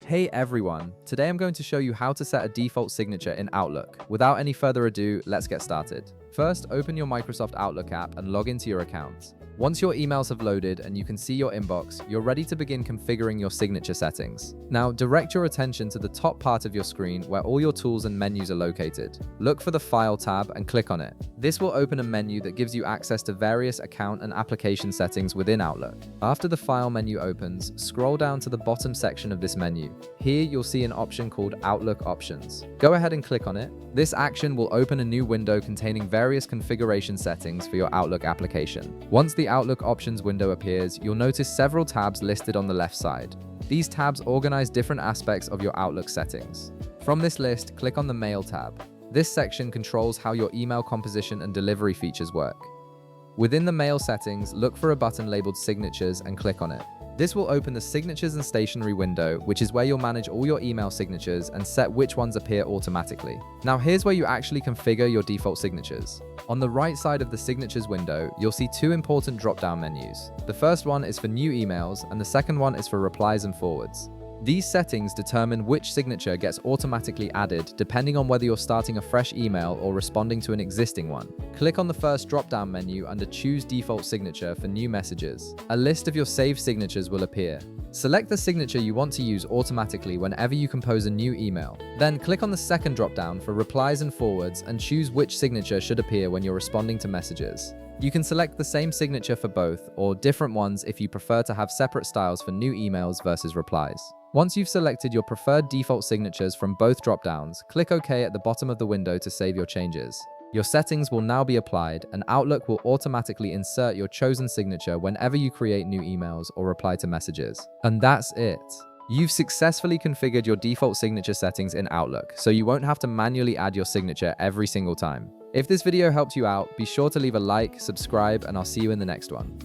Hey everyone, today I'm going to show you how to set a default signature in Outlook. Without any further ado, let's get started. First, open your Microsoft Outlook app and log into your account. Once your emails have loaded and you can see your inbox, you're ready to begin configuring your signature settings. Now, direct your attention to the top part of your screen where all your tools and menus are located. Look for the File tab and click on it. This will open a menu that gives you access to various account and application settings within Outlook. After the File menu opens, scroll down to the bottom section of this menu. Here, you'll see an option called Outlook Options. Go ahead and click on it. This action will open a new window containing various configuration settings for your Outlook application. Once the Outlook Options window appears, you'll notice several tabs listed on the left side. These tabs organize different aspects of your Outlook settings. From this list, click on the Mail tab. This section controls how your email composition and delivery features work. Within the Mail settings, look for a button labeled Signatures and click on it. This will open the Signatures and Stationery window, which is where you'll manage all your email signatures and set which ones appear automatically. Now here's where you actually configure your default signatures. On the right side of the Signatures window, you'll see two important drop-down menus. The first one is for new emails, and the second one is for replies and forwards. These settings determine which signature gets automatically added depending on whether you're starting a fresh email or responding to an existing one. Click on the first drop-down menu under Choose Default Signature for new messages. A list of your saved signatures will appear. Select the signature you want to use automatically whenever you compose a new email. Then click on the second drop-down for replies and forwards and choose which signature should appear when you're responding to messages. You can select the same signature for both, or different ones if you prefer to have separate styles for new emails versus replies. Once you've selected your preferred default signatures from both drop-downs, click OK at the bottom of the window to save your changes. Your settings will now be applied, and Outlook will automatically insert your chosen signature whenever you create new emails or reply to messages. And that's it. You've successfully configured your default signature settings in Outlook, so you won't have to manually add your signature every single time. If this video helped you out, be sure to leave a like, subscribe, and I'll see you in the next one.